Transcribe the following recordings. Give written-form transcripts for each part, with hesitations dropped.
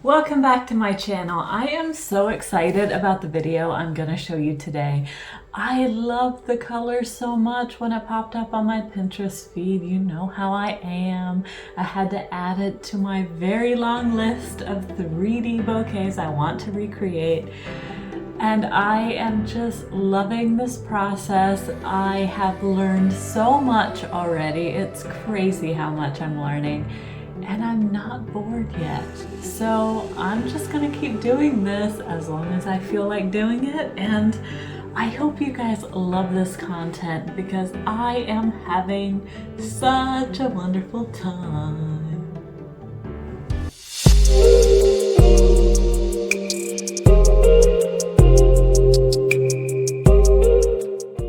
Welcome back to my channel. I am so excited about the video I'm going to show you today. I love the color so much. When it popped up on my Pinterest feed, you know how I am. I had to add it to my very long list of 3D bouquets I want to recreate. And I am just loving this process. I have learned so much already. It's crazy how much I'm learning. And I'm not bored yet. So I'm just gonna keep doing this as long as I feel like doing it. And I hope you guys love this content because I am having such a wonderful time.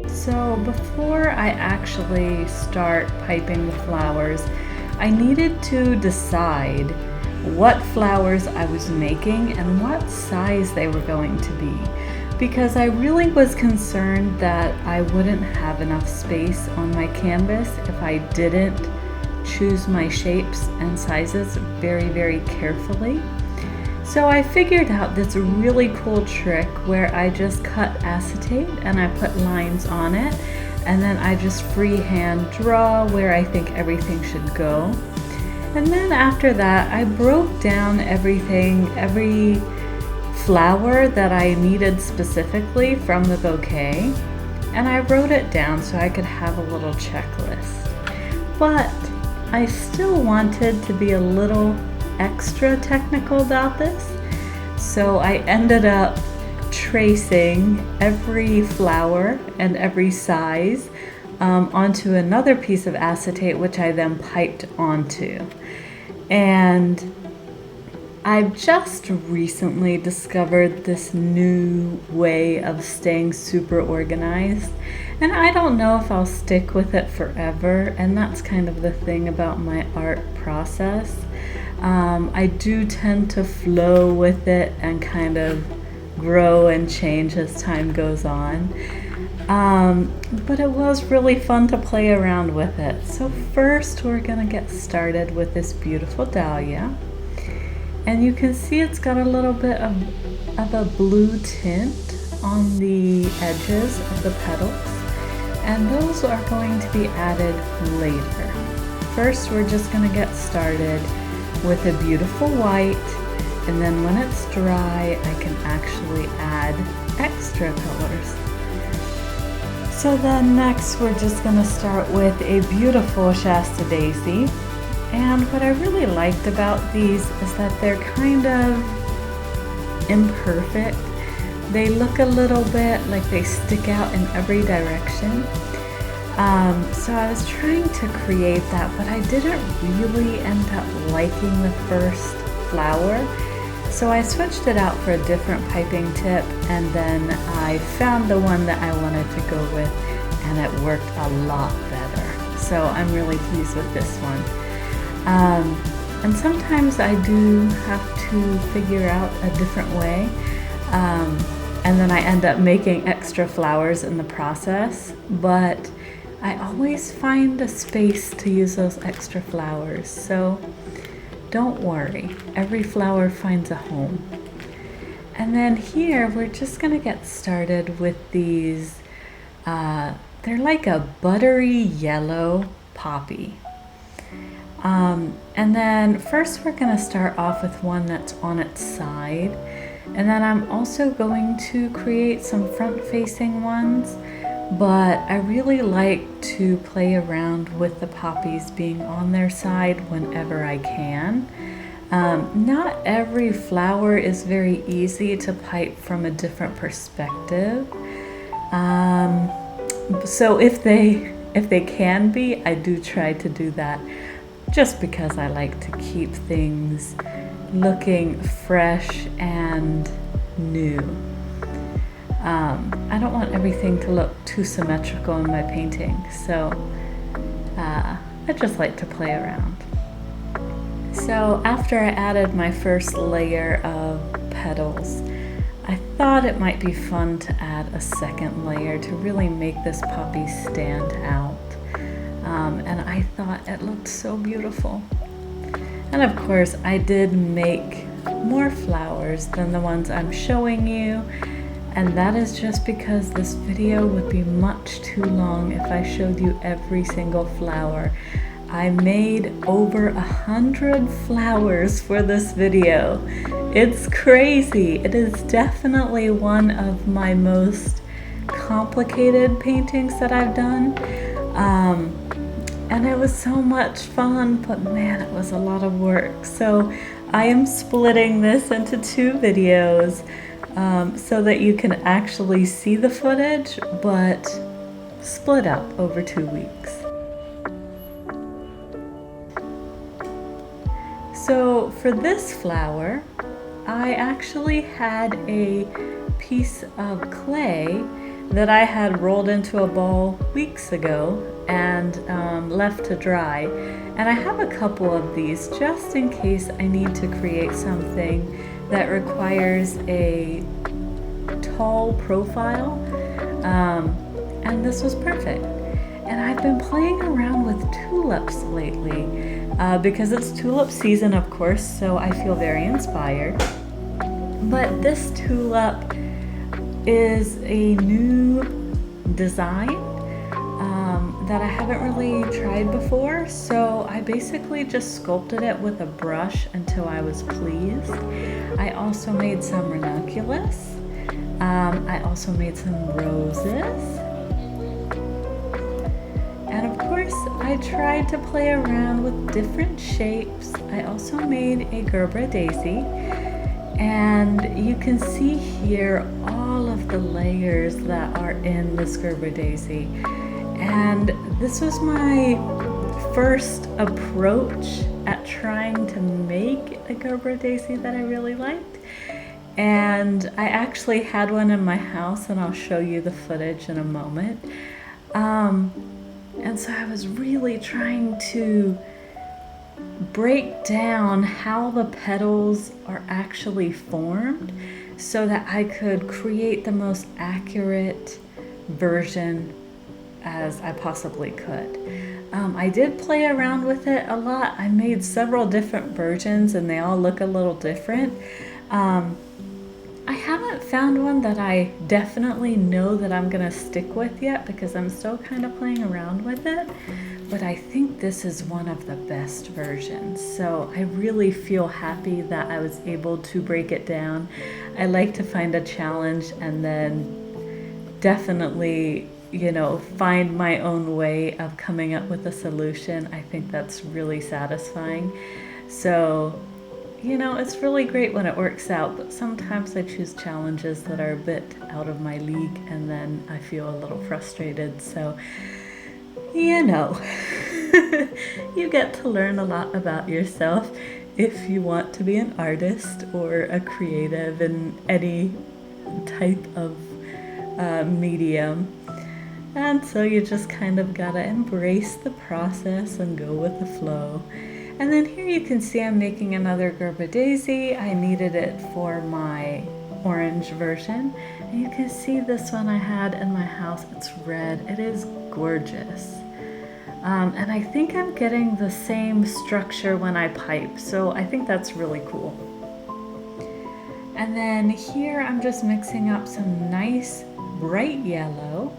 So before I actually start piping the flowers, I needed to decide what flowers I was making and what size they were going to be, because I really was concerned that I wouldn't have enough space on my canvas if I didn't choose my shapes and sizes very, very carefully. So I figured out this really cool trick where I just cut acetate and I put lines on it, and then I just freehand draw where I think everything should go. And then after that, I broke down everything, every flower that I needed specifically from the bouquet, and I wrote it down so I could have a little checklist. But I still wanted to be a little extra technical about this, so I ended up tracing every flower and every size onto another piece of acetate, which I then piped onto. And I've just recently discovered this new way of staying super organized, and I don't know if I'll stick with it forever, and that's kind of the thing about my art process. I do tend to flow with it and kind of grow and change as time goes on. But it was really fun to play around with it. So first we're gonna get started with this beautiful dahlia. And you can see it's got a little bit of a blue tint on the edges of the petals. And those are going to be added later. First we're just gonna get started with a beautiful white, and then when it's dry I can actually add extra colors. So then next we're just going to start with a beautiful Shasta daisy, and what I really liked about these is that they're kind of imperfect. They look a little bit like they stick out in every direction. So I was trying to create that, but I didn't really end up liking the first flower. So I switched it out for a different piping tip, and then I found the one that I wanted to go with, and it worked a lot better. So I'm really pleased with this one. And sometimes I do have to figure out a different way, and then I end up making extra flowers in the process, but I always find a space to use those extra flowers. So don't worry, every flower finds a home. And then here we're just gonna get started with these, they're like a buttery yellow poppy. And then first we're gonna start off with one that's on its side, and then I'm also going to create some front-facing ones, but I really like to play around with the poppies being on their side whenever I can. Not every flower is very easy to pipe from a different perspective. So if they can be, I do try to do that, just because I like to keep things looking fresh and new. I don't want everything to look too symmetrical in my painting, so I just like to play around. So after I added my first layer of petals, I thought it might be fun to add a second layer to really make this poppy stand out. And I thought it looked so beautiful. And of course I did make more flowers than the ones I'm showing you. And that is just because this video would be much too long if I showed you every single flower. I made over 100 flowers for this video. It's crazy. It is definitely one of my most complicated paintings that I've done. And it was so much fun, but man, it was a lot of work. So I am splitting this into 2 videos so that you can actually see the footage, but split up over 2 weeks. So for this flower, I actually had a piece of clay that I had rolled into a ball weeks ago and left to dry. And I have a couple of these just in case I need to create something that requires a tall profile. And this was perfect. And I've been playing around with tulips lately because it's tulip season, of course, so I feel very inspired. But this tulip is a new design that I haven't really tried before, so I basically just sculpted it with a brush until I was pleased. I also made some ranunculus. I also made some roses. And of course, I tried to play around with different shapes. I also made a Gerbera daisy. And you can see here all of the layers that are in this Gerbera daisy. And this was my first approach at trying to make a Gerbera daisy that I really liked. And I actually had one in my house, and I'll show you the footage in a moment. And so I was really trying to break down how the petals are actually formed so that I could create the most accurate version as I possibly could. I did play around with it a lot. I made several different versions and they all look a little different. I haven't found one that I definitely know that I'm gonna stick with yet because I'm still kind of playing around with it. But I think this is one of the best versions. So I really feel happy that I was able to break it down. I like to find a challenge and then definitely, you know, find my own way of coming up with a solution. I think that's really satisfying. So, you know, it's really great when it works out, but sometimes I choose challenges that are a bit out of my league and then I feel a little frustrated. So, you know, you get to learn a lot about yourself if you want to be an artist or a creative in any type of medium. And so you just kind of gotta embrace the process and go with the flow. And then here you can see I'm making another Gerbera daisy. I needed it for my orange version. And you can see this one I had in my house. It's red. It is gorgeous. And I think I'm getting the same structure when I pipe, so I think that's really cool. And then here I'm just mixing up some nice bright yellow.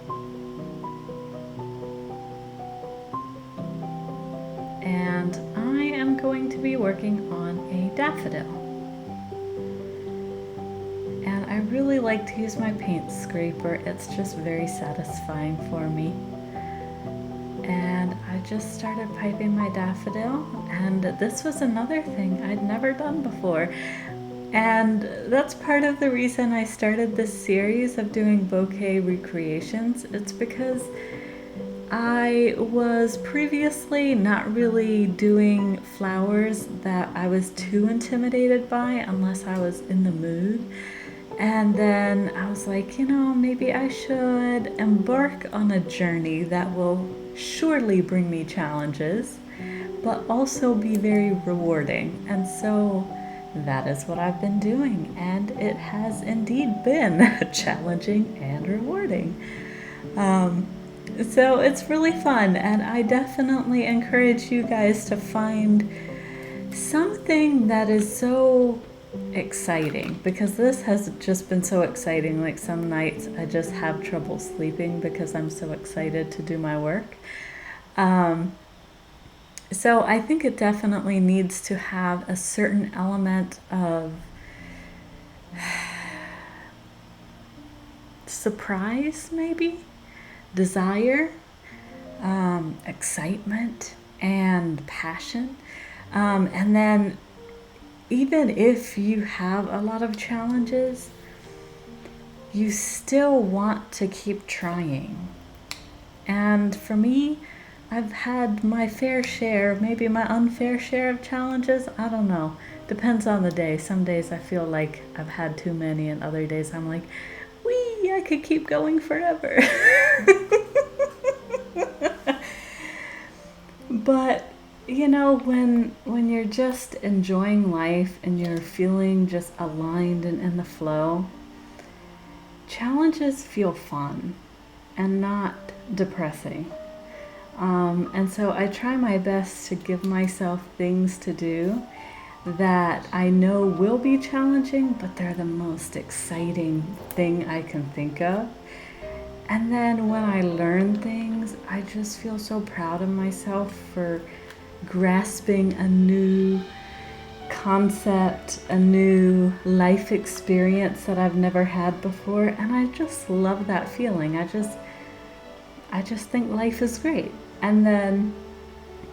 And I am going to be working on a daffodil. And I really like to use my paint scraper. It's just very satisfying for me. And I just started piping my daffodil, and this was another thing I'd never done before. And that's part of the reason I started this series of doing bouquet recreations. It's because I was previously not really doing flowers that I was too intimidated by unless I was in the mood. And then I was like, you know, maybe I should embark on a journey that will surely bring me challenges, but also be very rewarding. And so that is what I've been doing, and it has indeed been challenging and rewarding. So it's really fun, and I definitely encourage you guys to find something that is so exciting, because this has just been so exciting. Like some nights I just have trouble sleeping because I'm so excited to do my work. Um, so I think it definitely needs to have a certain element of surprise, maybe, desire, excitement, and passion. And then, even if you have a lot of challenges, you still want to keep trying. And for me, I've had my fair share, maybe my unfair share of challenges. I don't know. Depends on the day. Some days I feel like I've had too many, and other days I'm like, wee, I could keep going forever. But when you're just enjoying life and you're feeling just aligned and in the flow, challenges feel fun and not depressing. And so I try my best to give myself things to do that I know will be challenging, but they're the most exciting thing I can think of. And then when I learn things, I just feel so proud of myself for grasping a new concept, a new life experience that I've never had before. And I just love that feeling. I just think life is great. And then,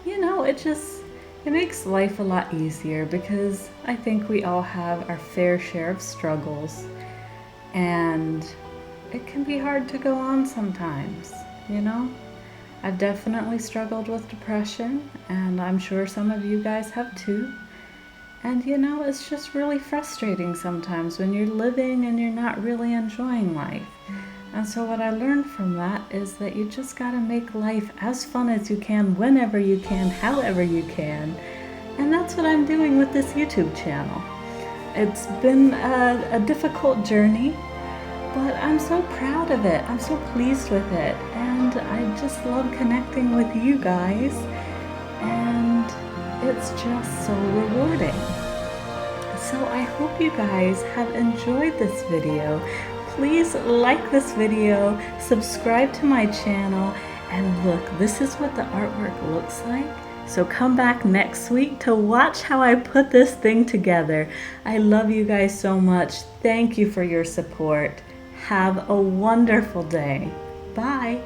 it makes life a lot easier, because I think we all have our fair share of struggles, and it can be hard to go on sometimes, you know? I've definitely struggled with depression, and I'm sure some of you guys have too. And it's just really frustrating sometimes when you're living and you're not really enjoying life. And so what I learned from that is that you just gotta make life as fun as you can, whenever you can, however you can. And that's what I'm doing with this YouTube channel. It's been a difficult journey, but I'm so proud of it. I'm so pleased with it. And I just love connecting with you guys. And it's just so rewarding. So I hope you guys have enjoyed this video. Please like this video, subscribe to my channel, and look, this is what the artwork looks like. So come back next week to watch how I put this thing together. I love you guys so much. Thank you for your support. Have a wonderful day. Bye.